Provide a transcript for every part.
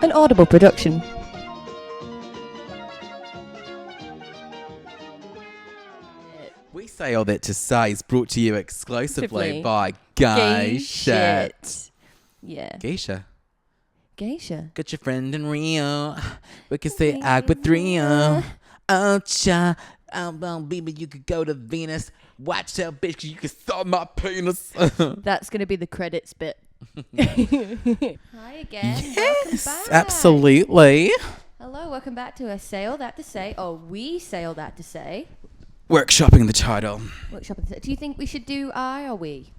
An Audible production. We Say All That To Say is brought to you exclusively by Gay Geisha. shit. Yeah. Geisha. Geisha. Got your friend in Rio. We can say Aqua 3. Oh, cha. Oh, baby, you could go to Venus. Watch out, bitch, 'cause you can saw my penis. That's going to be the credits bit. Hi again. Yes, Welcome back. absolutely. Hello, welcome back to a Say All That To Say. Or We Say All That To Say. Workshopping the title. Workshopping. Do you think we should do I or we?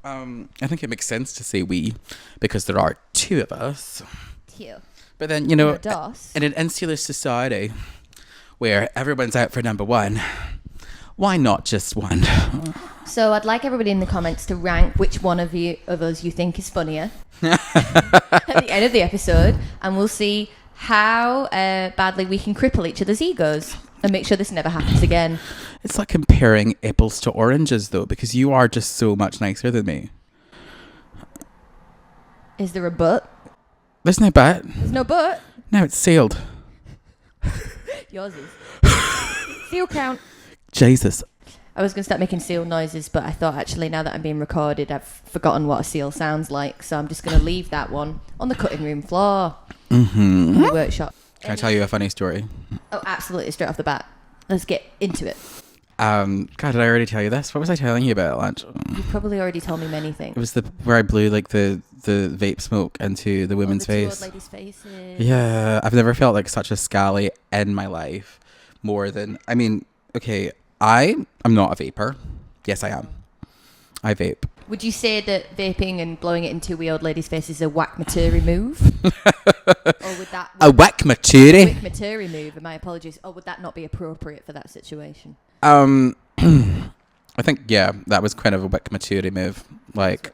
I think it makes sense to say we because there are two of us. Two. But then, you know, Dos. in an insular society where everyone's out for number one, why not just one? So I'd like everybody in the comments to rank which one of us you think is funnier at the end of the episode, and we'll see how badly we can cripple each other's egos and make sure this never happens again. It's like comparing apples to oranges, though, because you are just so much nicer than me. Is there a but? There's no but. There's no but. No, it's sealed. Yours is. Seal count. Jesus. I was going to start making seal noises, but I thought actually now that I'm being recorded, I've forgotten what a seal sounds like, so I'm just going to leave that one on the cutting room floor. Mm-hmm. In the workshop. Can I tell you a funny story? Oh, absolutely, straight off the bat. Let's get into it. God, did I already tell you this? What was I telling you about at lunch? You've probably already told me many things. It was where I blew like the vape smoke into the woman's the face. Two old ladies' faces. Yeah, I've never felt like such a scally in my life. More than, I mean, okay, I'm not a vapor. Yes, I am. I vape. Would you say that vaping and blowing it into wee old ladies' faces is a whack maturi move? Or would that... A whack maturi? Whack maturi move, and my apologies. Or would that not be appropriate for that situation? I think, yeah, that was kind of a whack maturi move. Like,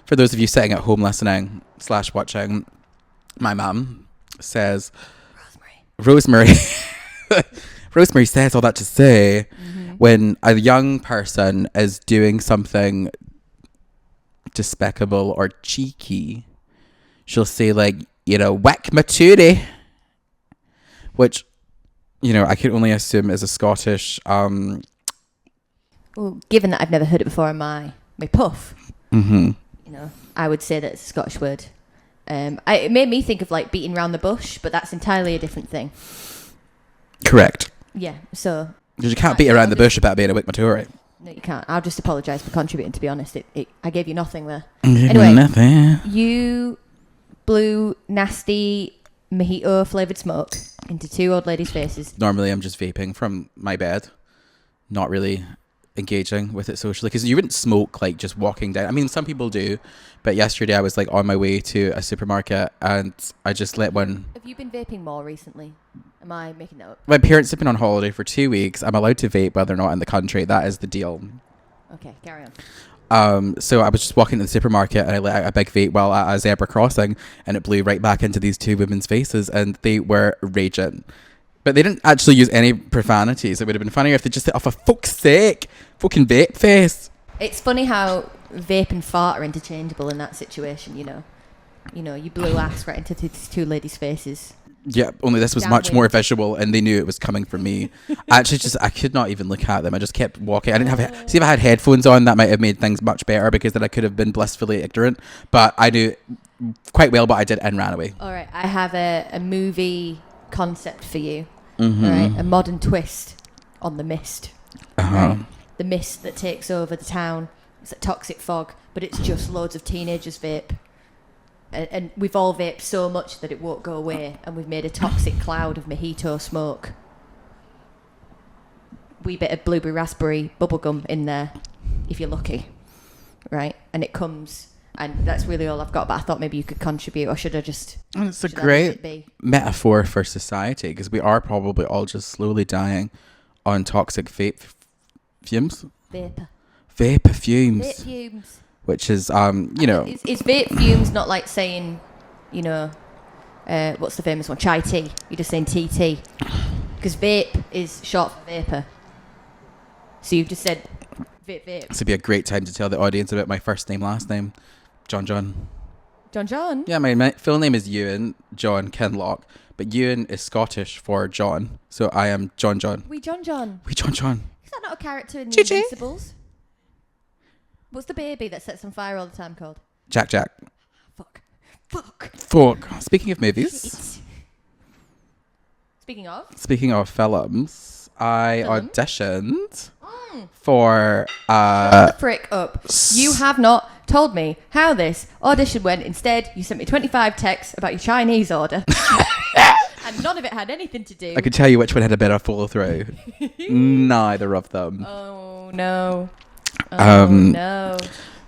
for those of you sitting at home listening / watching, my mum says... Rosemary says all that to say, when a young person is doing something despicable or cheeky, she'll say, like, you know, whack maturi, which, you know, I can only assume is a Scottish well, given that I've never heard it before in my puff, you know, I would say that it's a Scottish word. It made me think of like beating around the bush, but that's entirely a different thing. Correct. Yeah, so... Because you can't beat around the bush about being a whack maturi. No, you can't. I'll just apologise for contributing, to be honest. I gave you nothing there. Anyway, nothing. You blew nasty mojito flavoured smoke into two old ladies' faces. Normally I'm just vaping from my bed, not really engaging with it socially, because you wouldn't smoke like just walking down. I mean, some people do, but yesterday I was like on my way to a supermarket and I just let one. Have you been vaping more recently? Am I making that up? My parents have been on holiday for 2 weeks. I'm allowed to vape while they're not in the country. That is the deal. Okay, carry on. So I was just walking to the supermarket and I let out a big vape while at a zebra crossing, and it blew right back into these two women's faces, and they were raging. But they didn't actually use any profanities. It would have been funnier if they just said, oh, for fuck's sake, fucking vape face. It's funny how vape and fart are interchangeable in that situation, you know. You know, you blew ass right into these two ladies' faces. Yeah, only this was much more visual, and they knew it was coming from me. I could not even look at them. I just kept walking. I didn't have... See, if I had headphones on, that might have made things much better, because then I could have been blissfully ignorant. But I knew quite well what I did and ran away. All right, I have a movie concept for you. All right, a modern twist on the mist. Right? The mist that takes over the town. It's a toxic fog, but it's just loads of teenagers vape. And we've all vaped so much that it won't go away, and we've made a toxic cloud of mojito smoke. Wee bit of blueberry raspberry bubblegum in there, if you're lucky, right? And it comes, and that's really all I've got, but I thought maybe you could contribute, or should I just... It's a great metaphor for society, because we are probably all just slowly dying on toxic vape fumes. Vapor fumes. Vape fumes. Which is, you know... Is vape fumes not like saying, you know, what's the famous one? Chai tea. You're just saying TT. Because vape is short for vapor. So you've just said vape. This would be a great time to tell the audience about my first name, last name. John. John. Yeah, my full name is Euan John Kinlock, but Euan is Scottish for John, so I am John. We John. We John. Is that not a character in the Gigi. Invincibles? What's the baby that sets on fire all the time called? Jack. Fuck. Speaking of movies. Shit. Speaking of films, I auditioned for Shut the frick up. You have not told me how this audition went. Instead, you sent me 25 texts about your Chinese order. And none of it had anything to do. I could tell you which one had a better follow through. Neither of them. Oh no. No.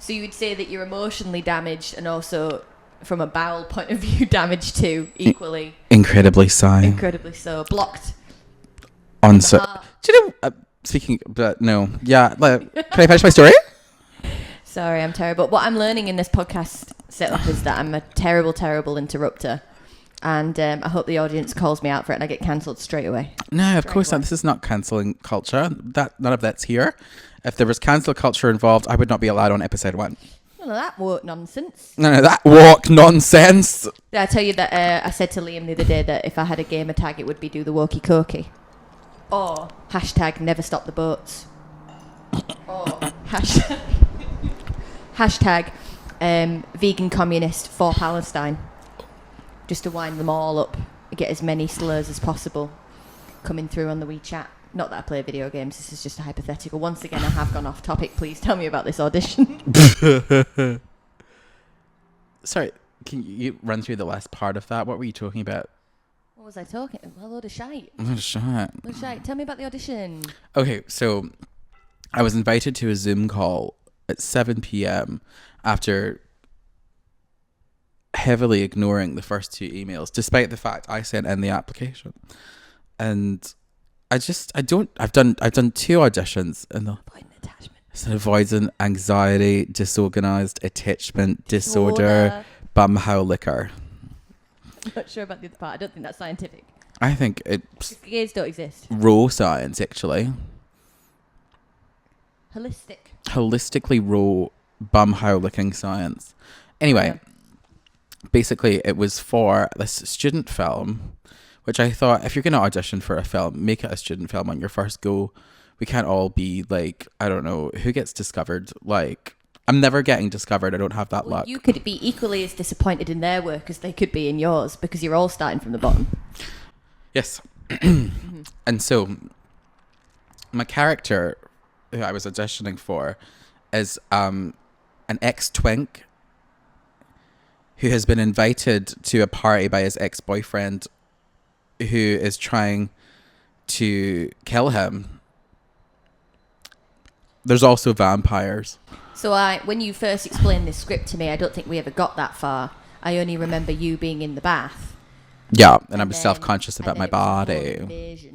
So you would say that you're emotionally damaged and also from a bowel point of view damaged too, equally. Incredibly so. Blocked. Do you know, speaking, but no. Yeah, can I finish my story? Sorry, I'm terrible. What I'm learning in this podcast setup is that I'm a terrible interrupter. And I hope the audience calls me out for it and I get cancelled straight away. No, of course not. This is not cancelling culture. None of that's here. If there was cancel culture involved, I would not be allowed on episode 1. None of that woke nonsense. No, that woke nonsense. Did I tell you that I said to Liam the other day that if I had a gamer tag, it would be do the wokey cokey? Or hashtag never stop the boats. Or hashtag vegan communist for Palestine. Just to wind them all up, get as many slurs as possible coming through on the wee chat. Not that I play video games, this is just a hypothetical. Once again, I have gone off topic. Please tell me about this audition. Sorry, can you run through the last part of that? What were you talking about? What was I talking about? A load of shite. A load of shite. Tell me about the audition. Okay, so I was invited to a Zoom call at 7 p.m. after heavily ignoring the first 2 emails, despite the fact I sent in the application. And I've done 2 auditions in the it's an avoidant, anxiety, disorganized, attachment disorder, bumhow liquor. I'm not sure about the other part. I don't think that's scientific. I think it's gays don't exist. Raw science, actually. Holistically raw bumhow licking science. Anyway, basically it was for this student film, which I thought, if you're going to audition for a film, make it a student film on your first go. We can't all be like, I don't know, who gets discovered? Like, I'm never getting discovered. I don't have that luck. You could be equally as disappointed in their work as they could be in yours, because you're all starting from the bottom. Yes. And so my character who I was auditioning for is an ex-twink who has been invited to a party by his ex-boyfriend who is trying to kill him. There's also vampires. So when you first explained this script to me, I don't think we ever got that far. I only remember you being in the bath. Yeah, and I was self-conscious about my body.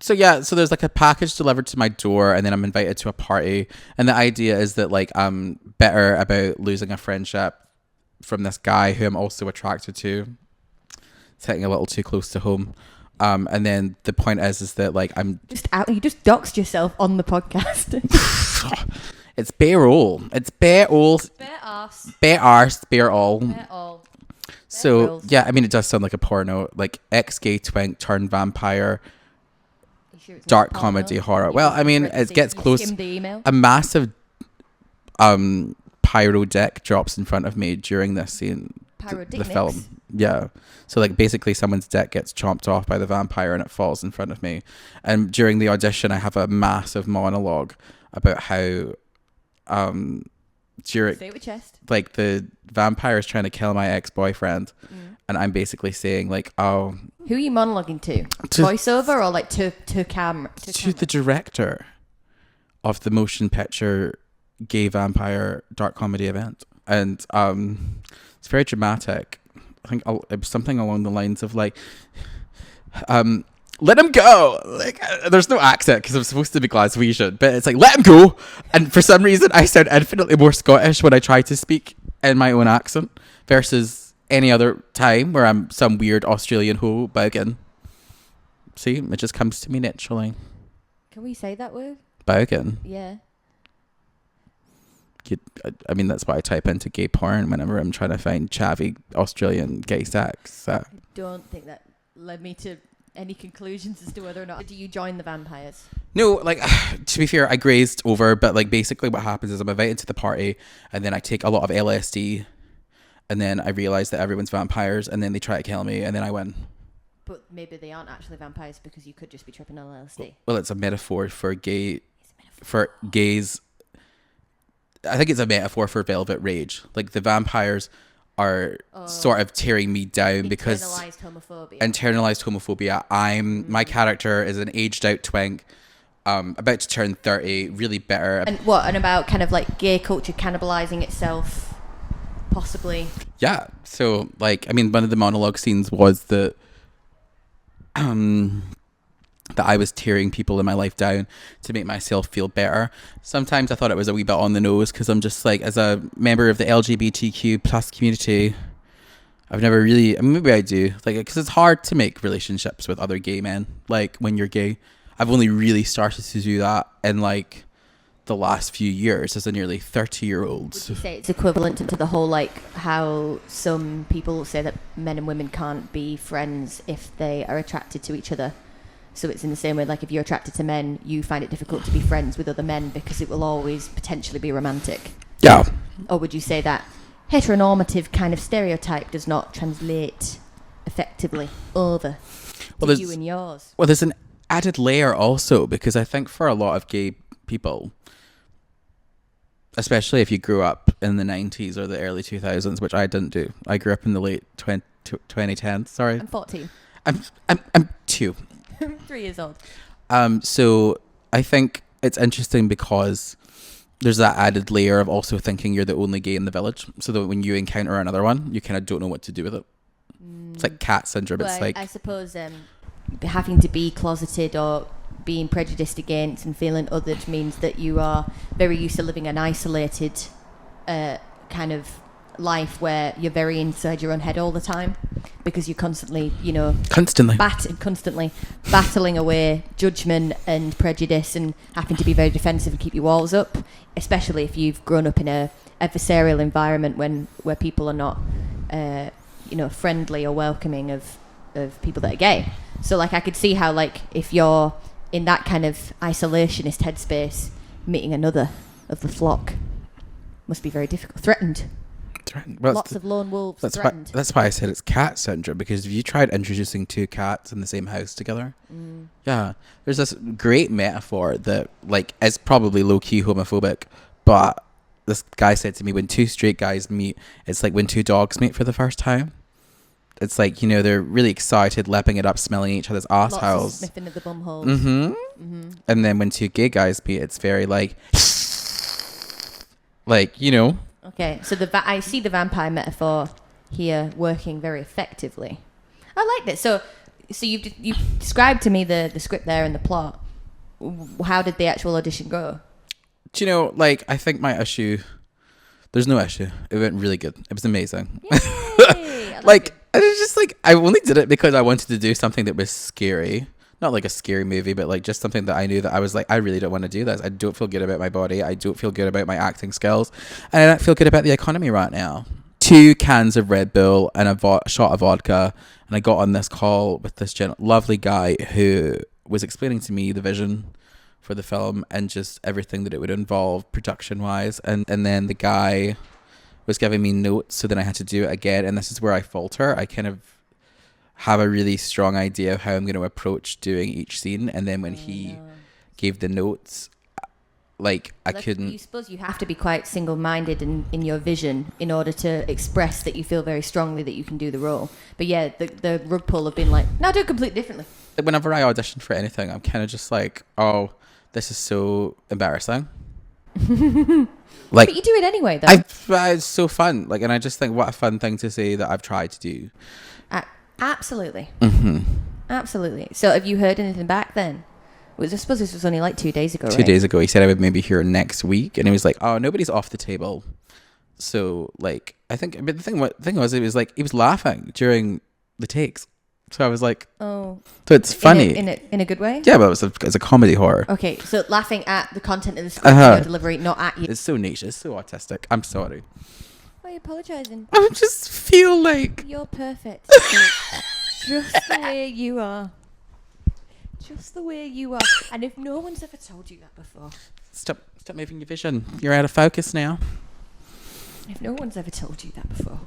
So there's like a package delivered to my door, and then I'm invited to a party, and the idea is that like I'm bitter about losing a friendship from this guy who I'm also attracted to. It's hitting a little too close to home. And then the point is that like I'm just out. You just doxed yourself on the podcast. It's bare all. It's bare all. Bare arse. Bare arse. Bare all. Bare all. So rules. yeah, I mean it does sound like a porno, like ex-gay twink turned vampire. Sure dark comedy horror. Well, I mean it gets close. A massive pyro dick drops in front of me during this scene. The film. Yeah. So like basically someone's dick gets chomped off by the vampire and it falls in front of me. And during the audition I have a massive monologue about how during say it with chest. Like the vampire is trying to kill my ex-boyfriend and I'm basically saying like, oh, who are you monologuing to voiceover or like to camera? To the director of the motion picture gay vampire dark comedy event. And it's very dramatic. I think it was something along the lines of like, let him go. Like, there's no accent because I'm supposed to be Glaswegian, but it's like, let him go. And for some reason, I sound infinitely more Scottish when I try to speak in my own accent versus any other time where I'm some weird Australian ho bogan. See, it just comes to me naturally. Can we say that word? Bogan? Yeah. I mean, that's why I type into gay porn whenever I'm trying to find chavvy Australian gay sex. I don't think that led me to any conclusions as to whether or not. Do you join the vampires? No, like, to be fair, I grazed over, but like basically what happens is I'm invited to the party and then I take a lot of LSD and then I realize that everyone's vampires and then they try to kill me and then I win. But maybe they aren't actually vampires because you could just be tripping on LSD. Well, it's a metaphor for for gays. I think it's a metaphor for velvet rage. Like the vampires are sort of tearing me down because internalized homophobia. My character is an aged out twink, about to turn 30, really bitter. And about kind of like gay culture cannibalizing itself, possibly. Yeah. So like, I mean, one of the monologue scenes was that I was tearing people in my life down to make myself feel better. Sometimes I thought it was a wee bit on the nose because I'm just like, as a member of the LGBTQ plus community, I've never really, I mean, maybe I do, like, because it's hard to make relationships with other gay men, like when you're gay. I've only really started to do that in like the last few years as a nearly 30-year-old. Would you say it's equivalent to the whole, like, how some people say that men and women can't be friends if they are attracted to each other? So it's in the same way, like, if you're attracted to men, you find it difficult to be friends with other men because it will always potentially be romantic. Yeah. Or would you say that heteronormative kind of stereotype does not translate effectively over to you and yours? Well, there's an added layer also, because I think for a lot of gay people, especially if you grew up in the 90s or the early 2000s, which I didn't do. I grew up in the late 2010s. Sorry. I'm 14. I'm 2. 3 years old. So I think it's interesting because there's that added layer of also thinking you're the only gay in the village. So that when you encounter another one, you kind of don't know what to do with it. It's like cat syndrome. Well, it's like, I suppose having to be closeted or being prejudiced against and feeling othered means that you are very used to living an isolated kind of life where you're very inside your own head all the time because you're constantly battling away judgment and prejudice and having to be very defensive and keep your walls up, especially if you've grown up in a adversarial environment where people are not friendly or welcoming of people that are gay. So like I could see how, like, if you're in that kind of isolationist headspace, meeting another of the flock must be very difficult. Threatened. Well, lots of lone wolves. That's why I said it's cat syndrome, because if you tried introducing 2 cats in the same house together, yeah, there's this great metaphor that, like, is probably low-key homophobic, but this guy said to me, when 2 straight guys meet, it's like when 2 dogs meet for the first time. It's like, they're really excited, lapping it up, smelling each other's assholes. Lots of sniffing at the bum holes. And then when 2 gay guys meet, it's very like, Okay, so I see the vampire metaphor here working very effectively. I like this. So you've described to me the script there and the plot. How did the actual audition go? Do you know, like, I think my issue, there's no issue. It went really good. It was amazing. Yay, like, it was just like, I only did it because I wanted to do something that was scary. Not like a scary movie, but like just something that I knew that I was like, I really don't want to do this. I don't feel good about my body. I don't feel good about my acting skills. And I don't feel good about the economy right now. 2 cans of Red Bull and a shot of vodka. And I got on this call with this lovely guy who was explaining to me the vision for the film and just everything that it would involve production-wise. And then the guy was giving me notes, so then I had to do it again. And this is where I falter. I kind of have a really strong idea of how I'm going to approach doing each scene, and then when he gave the notes, like, I couldn't. You suppose you have to be quite single-minded in your vision in order to express that you feel very strongly that you can do the role. But yeah, the rug pull have been like, no, do it completely differently. Whenever I audition for anything, I'm kind of just like, oh, this is so embarrassing. Like, but you do it anyway, though. It's so fun. Like, and I just think, what a fun thing to say that I've tried to do. Absolutely. Absolutely. So have you heard anything back then? I suppose this was only like 2 days ago, 2 days ago. He said I would maybe hear next week. And he was like, oh, nobody's off the table. So, like, I think, but the thing was, it was like, he was laughing during the takes. So I was like, oh, so it's funny. In a good way? Yeah, but it's a comedy horror. Okay, so laughing at the content of the script and your delivery, not at you. It's so niche. It's so autistic. I'm sorry. Why are you apologising? I just feel like... You're perfect. Just the way you are. Just the way you are. And if no one's ever told you that before... Stop moving your vision. You're out of focus now. If no one's ever told you that before,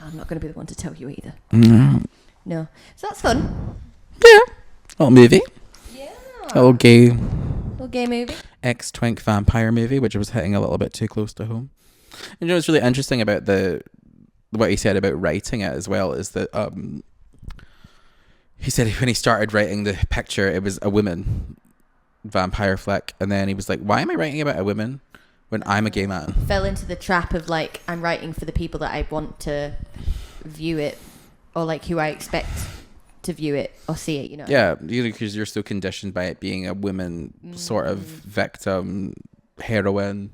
I'm not going to be the one to tell you either. No. So that's fun. Yeah. Little movie. Yeah. Little gay movie. Ex-twink vampire movie, which was hitting a little bit too close to home. And you know what's really interesting about what he said about writing it as well is that he said when he started writing the picture, it was a woman vampire flick, and then he was like, why am I writing about a woman when I'm a gay man? Fell into the trap of like, I'm writing for the people that I want to view it, or like who I expect to view it or see it, you know? Yeah, because you're so conditioned by it being a woman sort of victim, heroine.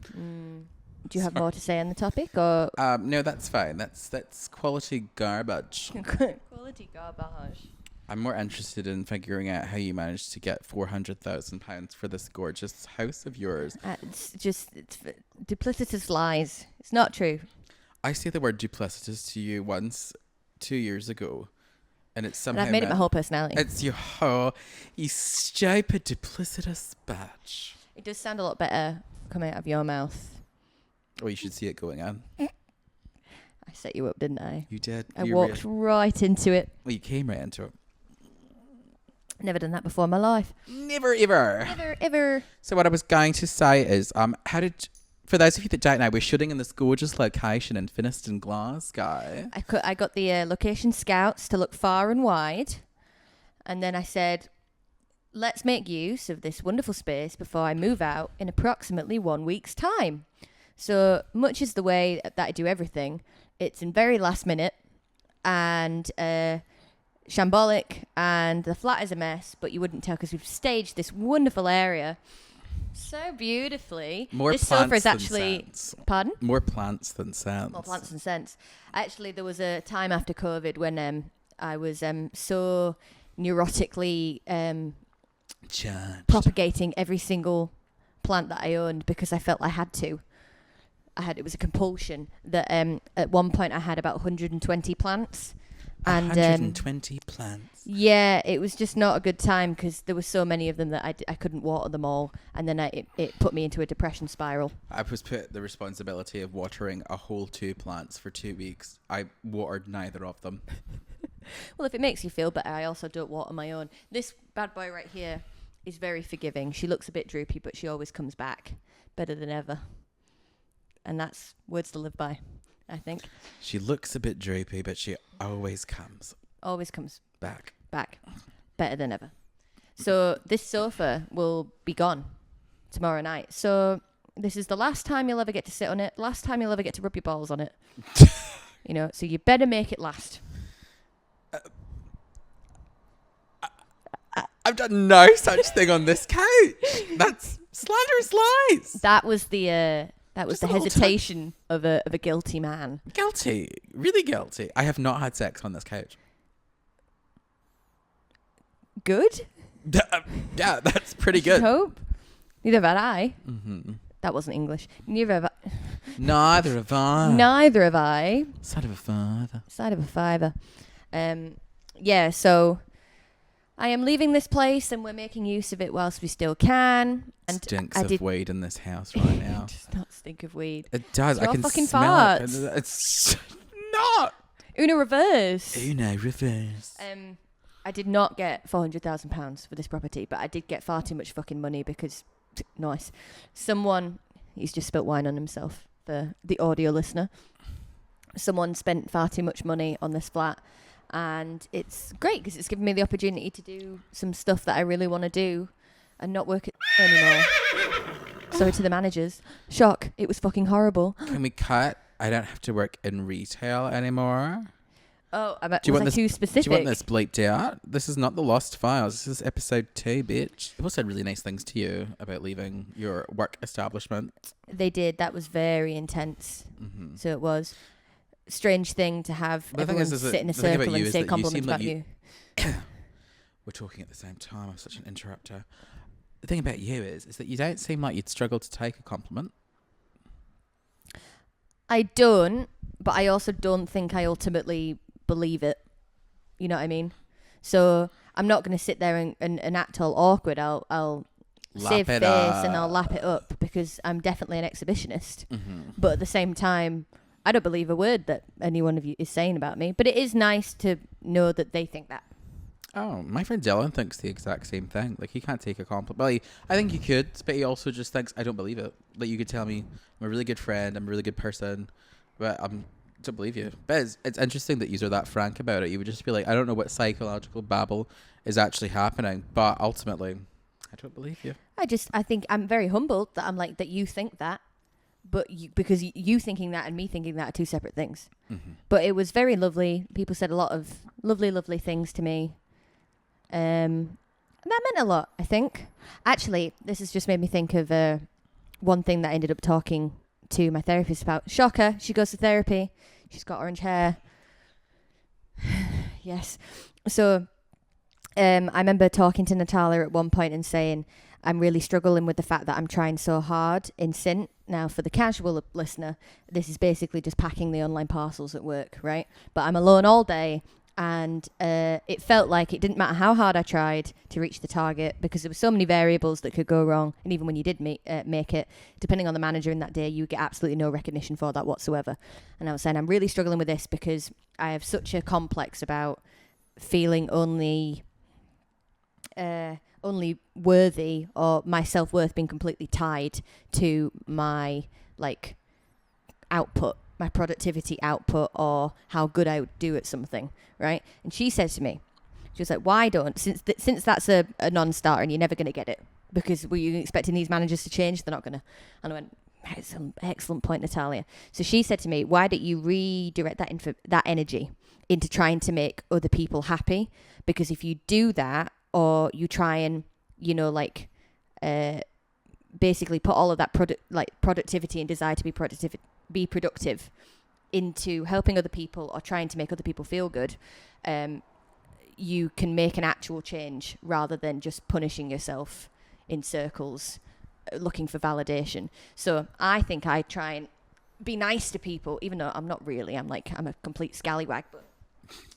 Do you have more to say on the topic, or? No, that's fine. That's quality garbage. Quality garbage. I'm more interested in figuring out how you managed to get £400,000 for this gorgeous house of yours. It's duplicitous lies. It's not true. I say the word duplicitous to you once 2 years ago, and it's somehow... And I've made it my whole personality. It's you stupid duplicitous bitch. It does sound a lot better coming out of your mouth. Oh, you should see it going on. I set you up, didn't I? You did. I walked right into it. Well, you came right into it. Never done that before in my life. Never, ever. Never, ever. So what I was going to say is, for those of you that don't know, we're shooting in this gorgeous location in Finiston, Glasgow. I got the location scouts to look far and wide. And then I said, let's make use of this wonderful space before I move out in approximately 1 week's time. So much is the way that I do everything. It's in very last minute and shambolic, and the flat is a mess, but you wouldn't tell because we've staged this wonderful area so beautifully. This sofa is actually... Pardon? More plants than scents. More plants than scents. Actually, there was a time after COVID when I was so neurotically propagating every single plant that I owned because I felt I had to. It was a compulsion that at one point I had about 120 plants. And 120 plants. Yeah, it was just not a good time because there were so many of them that I couldn't water them all, and then it put me into a depression spiral. I was put the responsibility of watering a whole 2 plants for 2 weeks. I watered neither of them. Well, if it makes you feel better, I also don't water my own. This bad boy right here is very forgiving. She looks a bit droopy, but she always comes back better than ever. And that's words to live by, I think. She looks a bit droopy, but she always comes. Always comes back. Better than ever. So this sofa will be gone tomorrow night. So this is the last time you'll ever get to sit on it. Last time you'll ever get to rub your balls on it. You know, so you better make it last. I've done no such thing on this couch. That's slanderous lies. That was the hesitation of a guilty man. Guilty. Really guilty. I have not had sex on this couch. Good? Yeah, that's pretty good. I hope. Neither have I. Mm-hmm. That wasn't English. Neither have I. Neither have I. Neither have I. Side of a father. Side of a fiver. Yeah, so I am leaving this place and we're making use of it whilst we still can. And stinks of weed in this house right now. It does not stink of weed. It does. It's I can fucking smell farts. it. It's not. Uno reverse. Uno reverse. I did not get £400,000 for this property, but I did get far too much fucking money because, nice. He's just spilt wine on himself for the audio listener. Someone spent far too much money on this flat, and it's great because it's given me the opportunity to do some stuff that I really want to do and not work at anymore. Sorry to the managers. Shock. It was fucking horrible. Can we cut? I don't have to work in retail anymore. Oh, was I too specific? Do you want this bleeped out? This is not the Lost Files. This is episode 2, bitch. People said really nice things to you about leaving your work establishment. They did. That was very intense. Mm-hmm. So it was. strange thing to have But everyone sit in a circle and say compliments about you. We're talking at the same time. I'm such an interrupter. The thing about you is that you don't seem like you'd struggle to take a compliment. I don't, but I also don't think I ultimately believe it. You know what I mean? So I'm not going to sit there and act all awkward. I'll save face and I'll lap it up because I'm definitely an exhibitionist. Mm-hmm. But at the same time, I don't believe a word that any one of you is saying about me. But it is nice to know that they think that. Oh, my friend Dylan thinks the exact same thing. Like, he can't take a compliment. Well, I think he could, but he also just thinks, I don't believe it. Like, you could tell me I'm a really good friend, I'm a really good person, but I don't believe you. But it's interesting that you are that frank about it. You would just be like, I don't know what psychological babble is actually happening, but ultimately, I don't believe you. I think I'm very humbled that I'm like, that you think that, but because you thinking that and me thinking that are two separate things. Mm-hmm. But it was very lovely. People said a lot of lovely things to me. And that meant a lot, I think. Actually, this has just made me think of one thing that I ended up talking to my therapist about. Shocker, she goes to therapy. She's got orange hair. Yes. So I remember talking to Natalia at one point and saying, I'm really struggling with the fact that I'm trying so hard in Sint. Now, for the casual listener, this is basically just packing the online parcels at work, right? But I'm alone all day. And it felt like it didn't matter how hard I tried to reach the target because there were so many variables that could go wrong. And even when you did make it, depending on the manager in that day, you get absolutely no recognition for that whatsoever. And I was saying, I'm really struggling with this because I have such a complex about feeling only worthy, or my self-worth being completely tied to my output, my productivity output, or how good I would do at something, right? And she said to me, she was like, why don't, since that's a non-starter and you're never going to get it, because were you expecting these managers to change? They're not going to. And I went, excellent point, Natalia. So she said to me, why don't you redirect that energy into trying to make other people happy? Because if you do that, or you try and, basically put all of that productivity and desire to be productive into helping other people or trying to make other people feel good, you can make an actual change rather than just punishing yourself in circles looking for validation. So I think I try and be nice to people, even though I'm not really. I'm a complete scallywag, but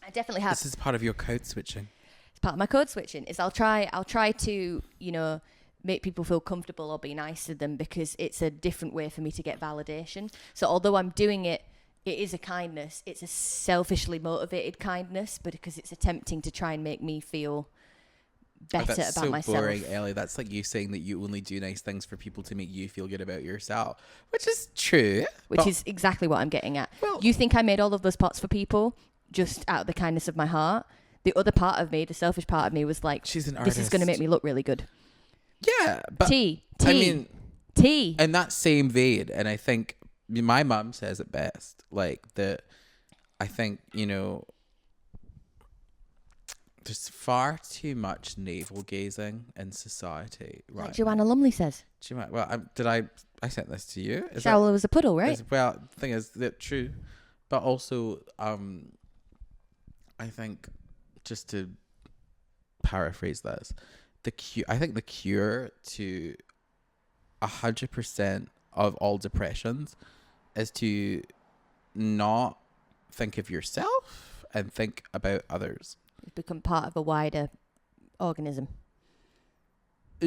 I definitely have. This is part of your code switching. It's part of my code switching. Is I'll try to, make people feel comfortable or be nice to them because it's a different way for me to get validation. So although I'm doing it, it is a kindness. It's a selfishly motivated kindness, but because it's attempting to try and make me feel better about myself. That's so boring, Ellie. That's like you saying that you only do nice things for people to make you feel good about yourself, which is true. Which is exactly what I'm getting at. Well, you think I made all of those pots for people just out of the kindness of my heart? The other part of me, the selfish part of me, was like, she's an artist. This is going to make me look really good. Yeah, but tea. In that same vein, and I think my mum says it best, like that. I think there's far too much navel gazing in society, right? Like Joanna Lumley says. Well, I sent this to you. Shower was a puddle, right? Well, the thing is that true, but also I think, just to paraphrase this, I think the cure to 100% of all depressions is to not think of yourself and think about others. Become part of a wider organism.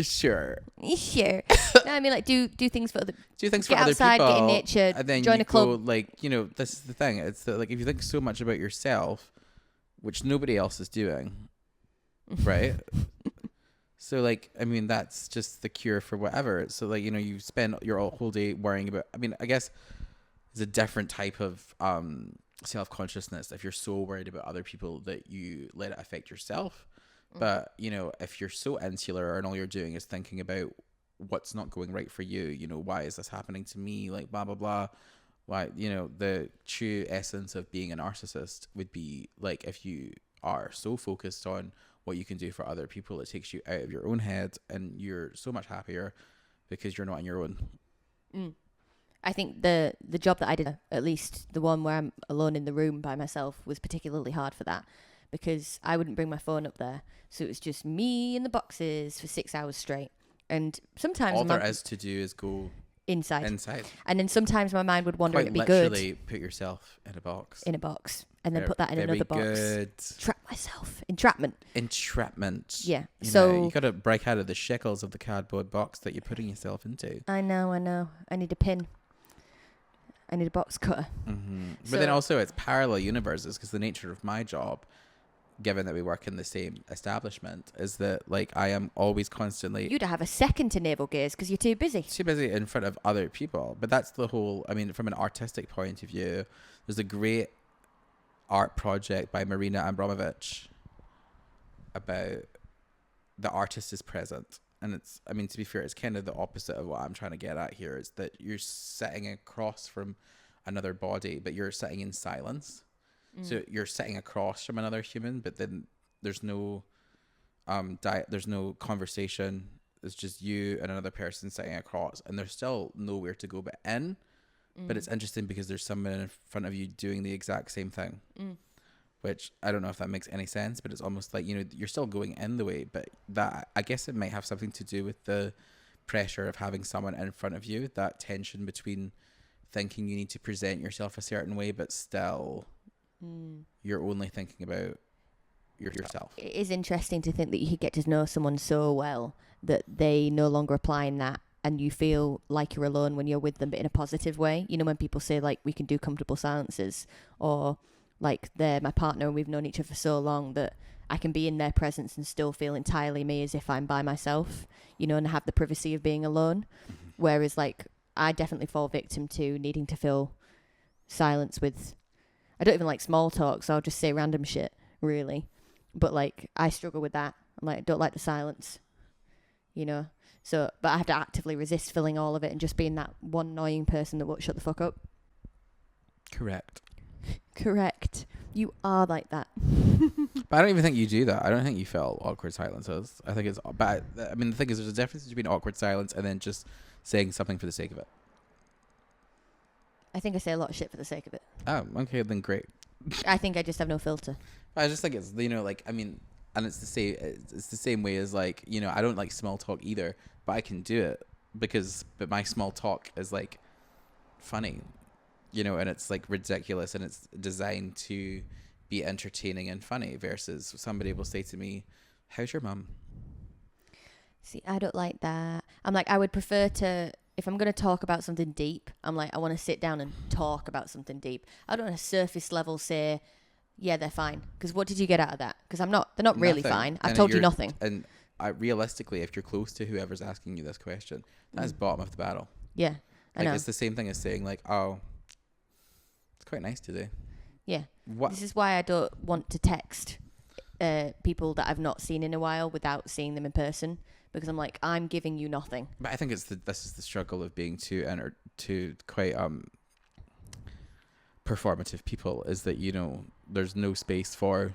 Sure. No, I mean, do things for other. Do things for get other outside, people. Get in nature. And then join a club. This is the thing. It's that, if you think so much about yourself, which nobody else is doing, right? So that's just the cure for whatever. So you spend your whole day worrying about. I guess it's a different type of self-consciousness if you're so worried about other people that you let it affect yourself. But if you're so insular and all you're doing is thinking about what's not going right for you, why is this happening to me, like blah blah blah, why, the true essence of being a narcissist would be like, if you are so focused on what you can do for other people, it takes you out of your own head and you're so much happier because you're not on your own. I think the job that I did, at least the one where I'm alone in the room by myself, was particularly hard for that, because I wouldn't bring my phone up there. So it was just me in the boxes for 6 hours straight. And sometimes all there is to do is go inside. Inside. And then sometimes my mind would wander Quite and it'd be good. literally put yourself in a box. In a box. And then put that in another box. Good. Trap myself. Entrapment. Yeah. You got to break out of the shackles of the cardboard box that you're putting yourself into. I know. I need a pin. I need a box cutter. Mm-hmm. But then also it's parallel universes, because the nature of my job, given that we work in the same establishment, is that like I am always constantly... You'd have a second to navel gaze because you're too busy. Too busy in front of other people. But that's the whole... I mean, from an artistic point of view, there's a great art project by Marina Abramovich about the artist is present. And it's, I mean, to be fair, it's kind of the opposite of what I'm trying to get at here, is that you're sitting across from another body, but you're sitting in silence. So you're sitting across from another human, but then there's no there's no conversation. It's just you and another person sitting across, and there's still nowhere to go but in. But it's interesting because there's someone in front of you doing the exact same thing, which I don't know if that makes any sense, but it's almost like, you know, you're still going in the way, but that, I guess it might have something to do with the pressure of having someone in front of you, that tension between thinking you need to present yourself a certain way, but still you're only thinking about yourself. It is interesting to think that you could get to know someone so well that they no longer applying that, and you feel like you're alone when you're with them, but in a positive way. You know, when people say like, we can do comfortable silences, or like they're my partner and we've known each other for so long that I can be in their presence and still feel entirely me, as if I'm by myself, you know, and have the privacy of being alone. Whereas like I definitely fall victim to needing to fill silence with, I don't even like small talk, so I'll just say random shit, really. But like I struggle with that. I'm like, I don't like the silence, you know. So, but I have to actively resist filling all of it and just being that one annoying person that won't shut the fuck up. Correct. You are like that. But I don't even think you do that. I don't think you feel awkward silences. I think it's... But I mean, the thing is, there's a difference between awkward silence and then just saying something for the sake of it. I think I say a lot of shit for the sake of it. Oh, okay, then great. I think I just have no filter. I just think it's, you know, like, I mean, and it's the same way as like, you know, I don't like small talk either, but I can do it but my small talk is like funny, you know, and it's like ridiculous, and it's designed to be entertaining and funny, versus somebody will say to me, how's your mum? See, I don't like that. I'm like, I would prefer to, if I'm going to talk about something deep, I'm like, I want to sit down and talk about something deep. I don't want to surface level say, yeah, they're fine. Because what did you get out of that? Because they're not really fine. I've told you nothing. And realistically, if you're close to whoever's asking you this question, that is bottom of the barrel. Yeah, I know. It's the same thing as saying like, oh, it's quite nice today. Yeah. This is why I don't want to text people that I've not seen in a while without seeing them in person, because I'm like, I'm giving you nothing. But I think this is the struggle of being too quite performative people, is that, you know, there's no space for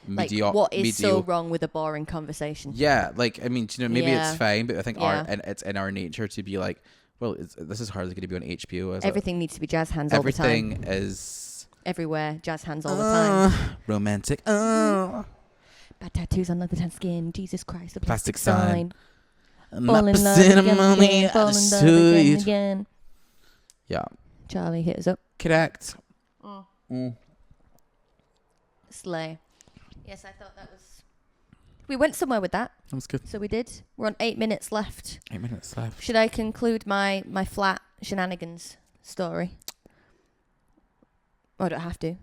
what is so wrong with a boring conversation? Yeah, like, I mean, you know, maybe it's fine, but I think it's in our nature to be like, well, this is hardly going to be on HBO. Everything needs to be jazz hands all the time. Everything is everywhere, jazz hands all the time. Romantic. Bad tattoos on leather tan skin. Jesus Christ, the plastic sign. Fall in love again. Yeah. Charlie, hit us up. Correct. Slay. Yes, I thought that was... We went somewhere with that. That was good. So we did. We're on 8 minutes left. 8 minutes left. Should I conclude my flat shenanigans story? I don't have to.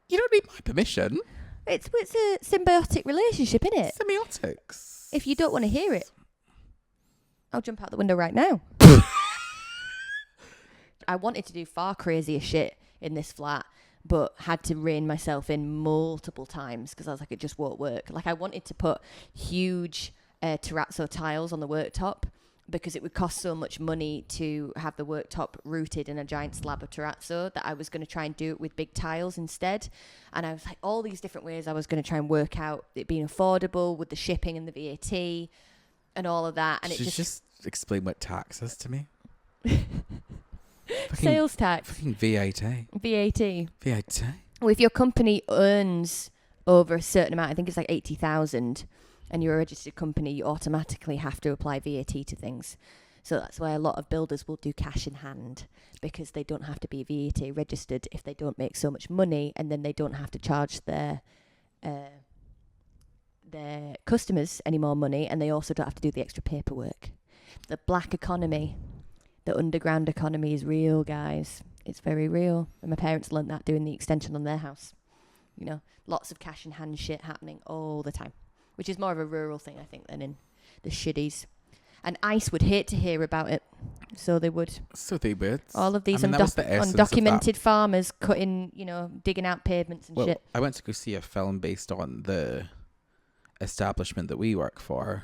You don't need my permission. It's a symbiotic relationship, isn't it? Semiotics. If you don't want to hear it, I'll jump out the window right now. I wanted to do far crazier shit in this flat, but had to rein myself in multiple times because I was like, it just won't work. Like, I wanted to put huge terrazzo tiles on the worktop because it would cost so much money to have the worktop rooted in a giant slab of terrazzo that I was going to try and do it with big tiles instead. And I was like, all these different ways I was going to try and work out it being affordable with the shipping and the VAT and all of that. And Should you just explain what tax is to me? Sales tax. Fucking VAT. VAT. VAT. Well, if your company earns over a certain amount, I think it's like 80,000, and you're a registered company, you automatically have to apply VAT to things. So that's why a lot of builders will do cash in hand, because they don't have to be VAT registered if they don't make so much money, and then they don't have to charge their customers any more money, and they also don't have to do the extra paperwork. The black economy, the underground economy is real, guys. It's very real. And my parents learnt that doing the extension on their house. You know, lots of cash in hand shit happening all the time, which is more of a rural thing, I think, than in the shitties. And ICE would hate to hear about it. So they would. So they would. All of these undocumented farmers cutting, digging out pavements and shit. I went to go see a film based on the establishment that we work for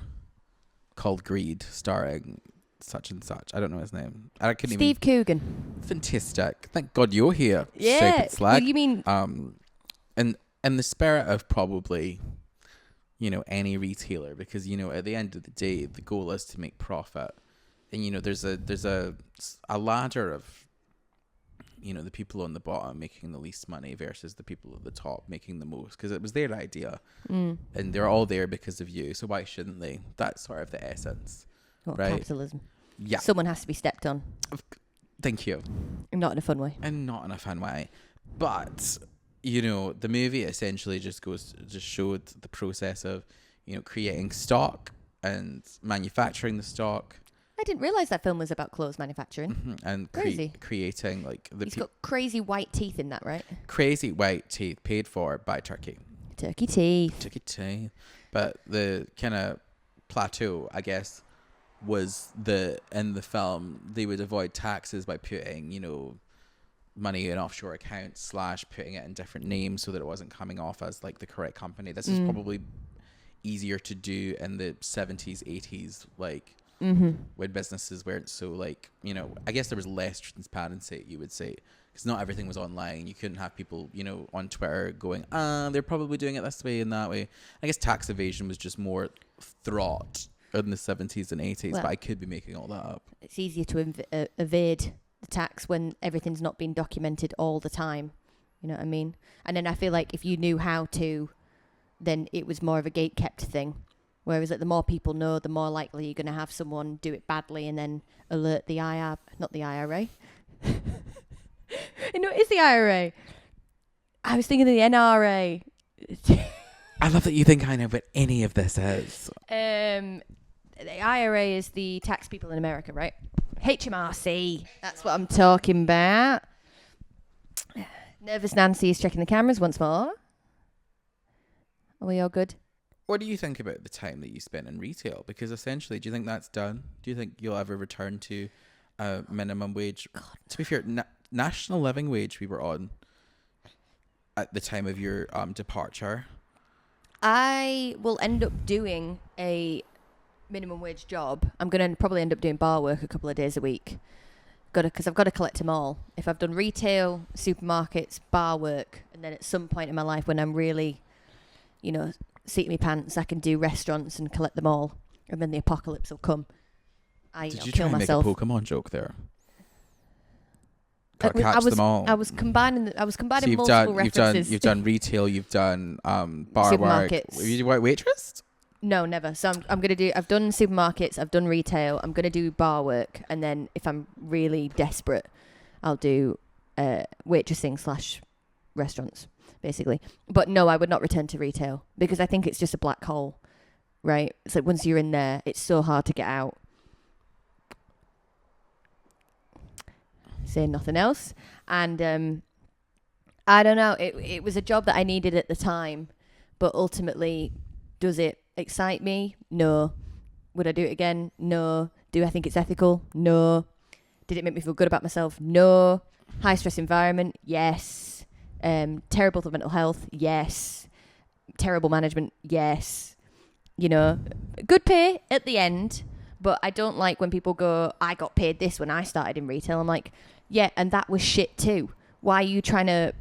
called Greed, starring such and such. I don't know his name. Steve Coogan. Fantastic. Thank God you're here. Yeah. Stupid slag. Well, you mean... And in the spirit of probably... any retailer, because at the end of the day the goal is to make profit, and there's a ladder of the people on the bottom making the least money versus the people at the top making the most, because it was their idea, and they're all there because of you, so why shouldn't they? That's sort of the essence. Right? Capitalism. Yeah, someone has to be stepped on. Thank you. Not in a fun way. But the movie essentially just showed the process of, creating stock and manufacturing the stock. I didn't realise that film was about clothes manufacturing. Mm-hmm. And creating He's got crazy white teeth in that, right? Crazy white teeth paid for by Turkey. Turkey teeth. But the kind of plateau, I guess, was in the film they would avoid taxes by putting, money in offshore accounts / putting it in different names so that it wasn't coming off as like the correct company. This is probably easier to do in the 70s, 80s, like when businesses weren't so I guess there was less transparency, you would say, because not everything was online. You couldn't have people, on Twitter going, they're probably doing it this way and that way. I guess tax evasion was just more thought in the 70s and 80s, but I could be making all that up. It's easier to evade the tax when everything's not being documented all the time. You know what I mean? And then I feel like if you knew how to, then it was more of a gate-kept thing. Whereas the more people know, the more likely you're going to have someone do it badly and then alert the not the IRA. It's the IRA. I was thinking of the NRA. I love that you think I know what any of this is. The IRA is the tax people in America, right? HMRC. That's what I'm talking about. Nervous Nancy is checking the cameras once more. Are we all good? What do you think about the time that you spent in retail? Because essentially, do you think that's done? Do you think you'll ever return to minimum wage? God. To be fair, national living wage we were on at the time of your departure. I will end up doing a minimum wage job. I'm going to probably end up doing bar work a couple of days a week. Because I've got to collect them all. If I've done retail, supermarkets, bar work, and then at some point in my life when I'm really, seat me pants, I can do restaurants and collect them all, and then the apocalypse will come. Did you kill try and myself. make a Pokemon joke there? Catch them all. I was combining so multiple references. You've done retail. You've done bar work. Were you waitress? No, never. So I'm gonna do. I've done supermarkets. I've done retail. I'm gonna do bar work, and then if I'm really desperate, I'll do waitressing / restaurants, basically. But no, I would not return to retail because I think it's just a black hole, right? It's like once you're in there, it's so hard to get out. Saying nothing else, and I don't know. It was a job that I needed at the time, but ultimately, does it excite me? No. Would I do it again? No. Do I think it's ethical? No. Did it make me feel good about myself? No. High stress environment? Yes. Terrible for mental health? Yes. Terrible management? Yes. Good pay at the end, but I don't like when people go, I got paid this when I started in retail. I'm like, yeah, and that was shit too. Why are you trying to,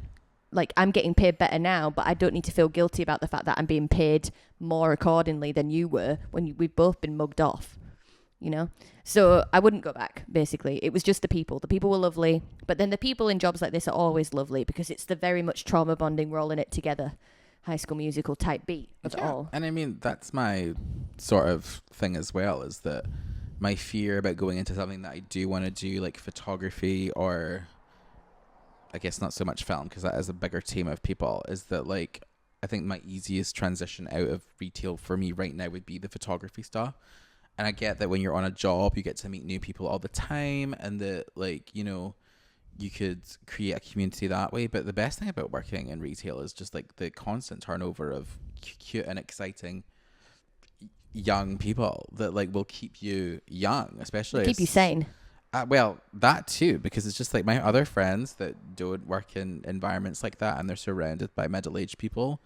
I'm getting paid better now, but I don't need to feel guilty about the fact that I'm being paid more accordingly than you were when we've both been mugged off. you know? So I wouldn't go back, basically. It was just the people. The people were lovely. But then the people in jobs like this are always lovely because it's the very much trauma bonding, we're all in it together, High School Musical type beat of it all. And I mean, that's my sort of thing as well, is that my fear about going into something that I do want to do, like photography, or I guess not so much film, because that is a bigger team of people, is that like, I think my easiest transition out of retail for me right now would be the photography stuff. And I get that when you're on a job, you get to meet new people all the time, and that, like, you know, you could create a community that way. But the best thing about working in retail is just like the constant turnover of cute and exciting young people that like will keep you young, especially keep you sane. Well, that too, because it's just like my other friends that don't work in environments like that, and they're surrounded by middle-aged people.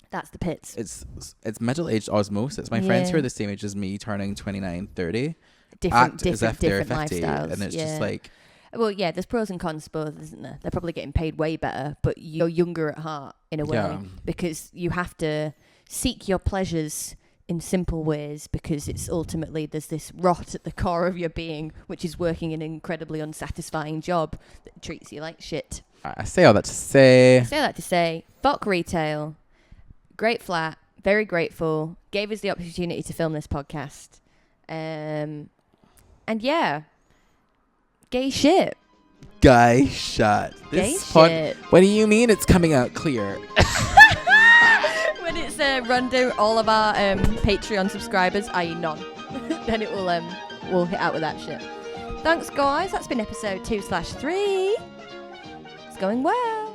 That's the pits. It's middle-aged osmosis. My friends who are the same age as me, turning 29, 30, different as if they're 50, lifestyles. and it's just like... Well, yeah, there's pros and cons to both, isn't there? They're probably getting paid way better, but you're younger at heart in a way, because you have to seek your pleasures in simple ways, because it's ultimately there's this rot at the core of your being, which is working an incredibly unsatisfying job that treats you like shit. I say all that to say... Fuck retail. Great flat. Very grateful. Gave us the opportunity to film this podcast. And yeah. Gay shit. Guy shot. Gay shit. What do you mean it's coming out clear? When it's run down all of our Patreon subscribers, i.e. none, then it will we'll hit out with that shit. Thanks, guys. That's been episode 2/3. It's going well.